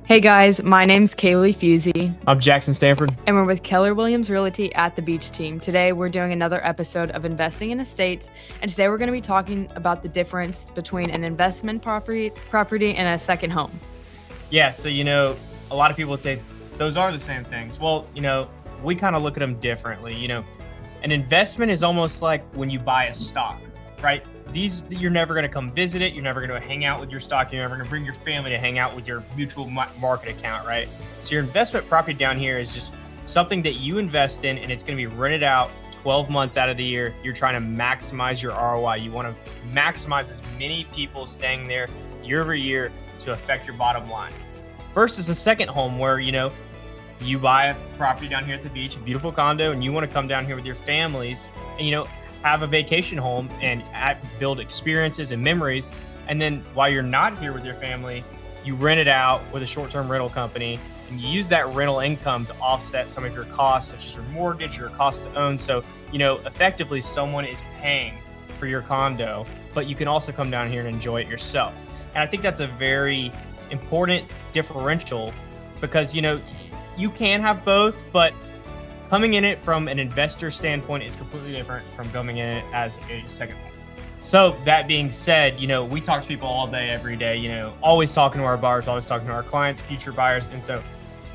Hey guys, my name's Kailey Fuzy, I'm Jackson Stanford. and we're with Keller Williams Realty at the Beach Team. Today we're doing another episode of Investing in Estates, and today we're going to be talking about the difference between an investment property and a second home. Yeah, so a lot of people would say those are the same things. Well, we kind of look at them differently. An investment is almost like when you buy a stock, right? You're never going to come visit it. You're never going to hang out with your stock. You're never going to bring your family to hang out with your mutual market account, right? So your investment property down here is just something that you invest in, and it's going to be rented out 12 months out of the year. You're trying to maximize your ROI. You want to maximize as many people staying there year over year to affect your bottom line. Versus a second home where, you buy a property down here at the beach, a beautiful condo, and you want to come down here with your families and, have a vacation home and build experiences and memories. And then while you're not here with your family, you rent it out with a short-term rental company, and you use that rental income to offset some of your costs, such as your mortgage, your cost to own. So, effectively someone is paying for your condo, but you can also come down here and enjoy it yourself. And I think that's a very important differential because, you can have both, but coming in it from an investor standpoint is completely different from coming in it as a second home. So that being said, we talk to people all day, every day, always talking to our buyers, always talking to our clients, future buyers. And so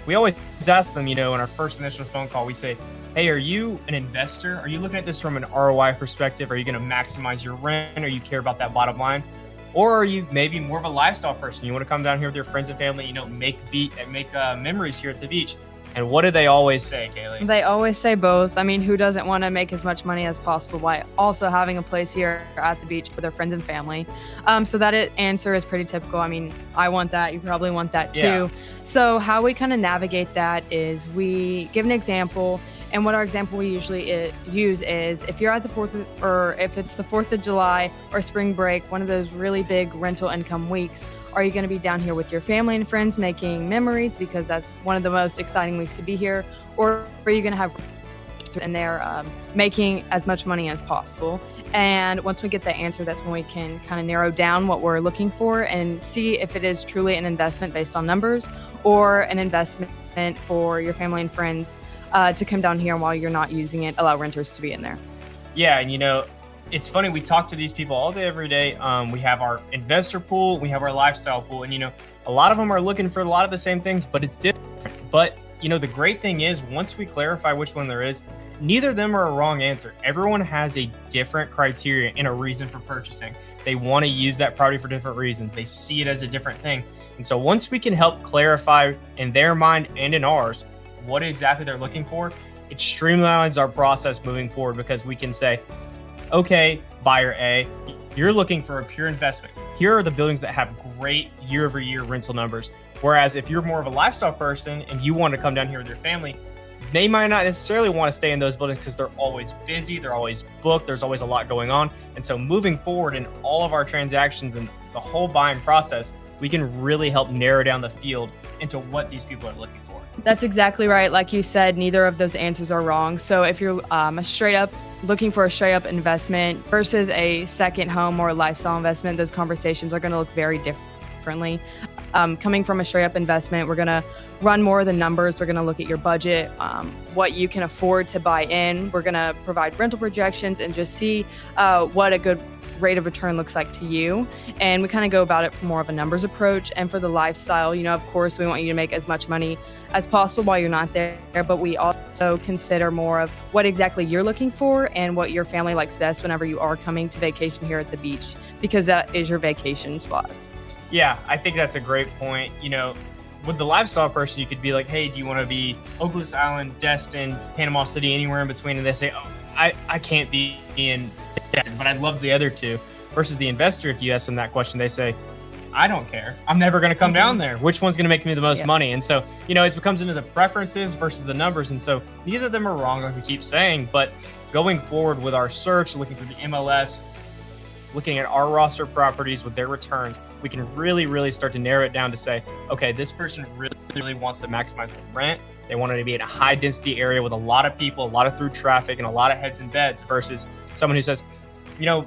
we always ask them, in our first initial phone call, we say, hey, are you an investor? Are you looking at this from an ROI perspective? Are you going to maximize your rent? Or you care about that bottom line? Or are you maybe more of a lifestyle person? You want to come down here with your friends and family, make memories here at the beach. And what do they always say, Kailey? They always say both. I mean, who doesn't want to make as much money as possible while also having a place here at the beach with their friends and family? So that answer is pretty typical. I mean, I want that. You probably want that too. Yeah. So how we kind of navigate that is we give an example. And what our example we usually use is if you're at if it's the 4th of July or spring break, one of those really big rental income weeks, are you going to be down here with your family and friends making memories because that's one of the most exciting weeks to be here? Or are you going to have in there making as much money as possible? And once we get the answer, that's when we can kind of narrow down what we're looking for and see if it is truly an investment based on numbers or an investment for your family and friends to come down here, and while you're not using it, allow renters to be in there. Yeah, and it's funny, we talk to these people all day, every day. We have our investor pool, we have our lifestyle pool, and a lot of them are looking for a lot of the same things, but it's different. But the great thing is, once we clarify which one there is, neither of them are a wrong answer. Everyone has a different criteria and a reason for purchasing. They want to use that property for different reasons. They see it as a different thing. And so once we can help clarify in their mind and in ours what exactly they're looking for, it streamlines our process moving forward, because we can say, okay, buyer A, you're looking for a pure investment. Here are the buildings that have great year-over-year rental numbers. Whereas if you're more of a lifestyle person and you want to come down here with your family, they might not necessarily want to stay in those buildings because they're always busy, they're always booked, there's always a lot going on. And so moving forward in all of our transactions and the whole buying process, we can really help narrow down the field into what these people are looking for. That's exactly right. Like you said, neither of those answers are wrong. So if you're looking for a straight up investment versus a second home or a lifestyle investment, those conversations are going to look very differently. Coming from a straight up investment, we're going to run more of the numbers. We're going to look at your budget, what you can afford to buy in. We're going to provide rental projections and just see what a good rate of return looks like to you. And we kind of go about it from more of a numbers approach. And for the lifestyle, of course, we want you to make as much money as possible while you're not there, but we also consider more of what exactly you're looking for and what your family likes best whenever you are coming to vacation here at the beach, because that is your vacation spot. Yeah, I think that's a great point. With the lifestyle person, you could be like, hey, do you want to be Oakland Island, Destin, Panama City, anywhere in between? And they say, oh, I can't be in Destin, but I love the other two. Versus the investor, if you ask them that question, they say, I don't care. I'm never going to come down there. Which one's going to make me the most money? And so, it becomes into the preferences versus the numbers. And so neither of them are wrong, like we keep saying, but going forward with our search, looking through the MLS, looking at our roster properties with their returns, we can really, really start to narrow it down to say, okay, this person really, really wants to maximize the rent. They want it to be in a high density area with a lot of people, a lot of through traffic, and a lot of heads and beds, versus someone who says,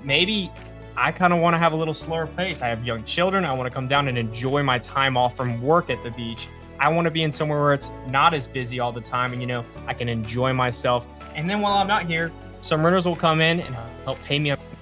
maybe I kind of want to have a little slower pace. I have young children. I want to come down and enjoy my time off from work at the beach. I want to be in somewhere where it's not as busy all the time and, I can enjoy myself. And then while I'm not here, some renters will come in and help pay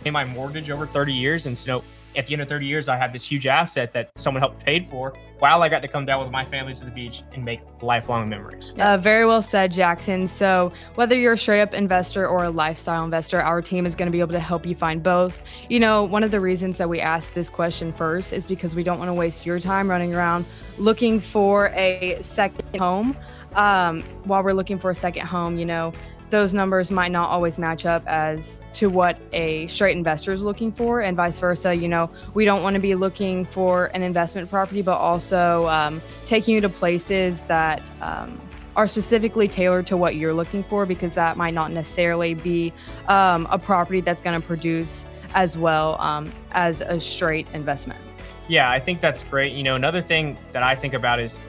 my mortgage over 30 years. And so at the end of 30 years, I have this huge asset that someone helped paid for while I got to come down with my family to the beach and make lifelong memories. Very well said, Jackson. So whether you're a straight up investor or a lifestyle investor, our team is going to be able to help you find both. One of the reasons that we asked this question first is because we don't want to waste your time running around looking for a second home. While we're looking for a second home, those numbers might not always match up as to what a straight investor is looking for, and vice versa. We don't want to be looking for an investment property, but also taking you to places that are specifically tailored to what you're looking for, because that might not necessarily be a property that's going to produce as well as a straight investment. Yeah, I think that's great. Another thing that I think about is,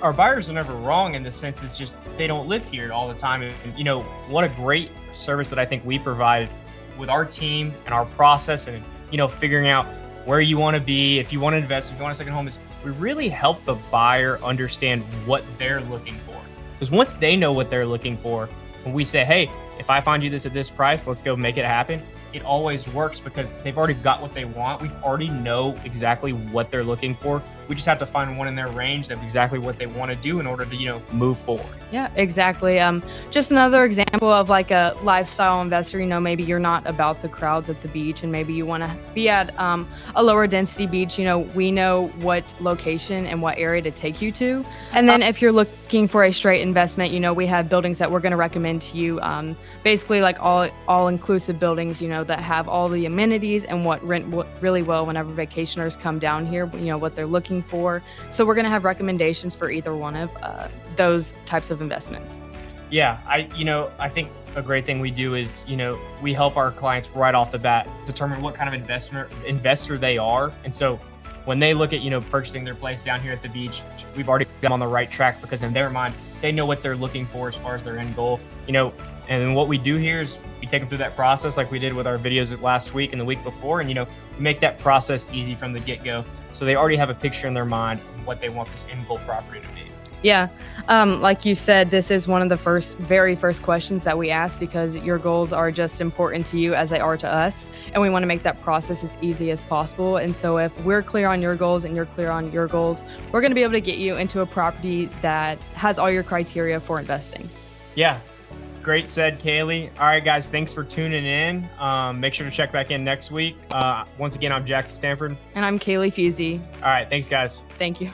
our buyers are never wrong in the sense it's just they don't live here all the time. And, what a great service that I think we provide with our team and our process and, figuring out where you want to be, if you want to invest, if you want a second home, is we really help the buyer understand what they're looking for. Because once they know what they're looking for, when we say, hey, if I find you this at this price, let's go make it happen, it always works because they've already got what they want. We already know exactly what they're looking for. We just have to find one in their range of exactly what they want to do in order to, move forward. Yeah, exactly. Just another example of like a lifestyle investor, maybe you're not about the crowds at the beach and maybe you want to be at a lower density beach. We know what location and what area to take you to. And then if you're looking for a straight investment, we have buildings that we're going to recommend to you. Basically like all inclusive buildings, that have all the amenities and what rent really well whenever vacationers come down here, what they're looking for. So we're going to have recommendations for either one of those types of investments. Yeah, I think a great thing we do is, we help our clients right off the bat determine what kind of investor they are. And so when they look at, purchasing their place down here at the beach, we've already got them on the right track because in their mind, they know what they're looking for as far as their end goal, and what we do here is we take them through that process like we did with our videos last week and the week before. And, we make that process easy from the get-go. So they already have a picture in their mind of what they want this end goal property to be. Yeah. Like you said, this is one of the very first questions that we ask because your goals are just important to you as they are to us. And we want to make that process as easy as possible. And so if we're clear on your goals and you're clear on your goals, we're going to be able to get you into a property that has all your criteria for investing. Yeah. Great said, Kailey. All right, guys, thanks for tuning in. Make sure to check back in next week. Once again, I'm Jackson Stanford. And I'm Kailey Fuzy. All right, thanks, guys. Thank you.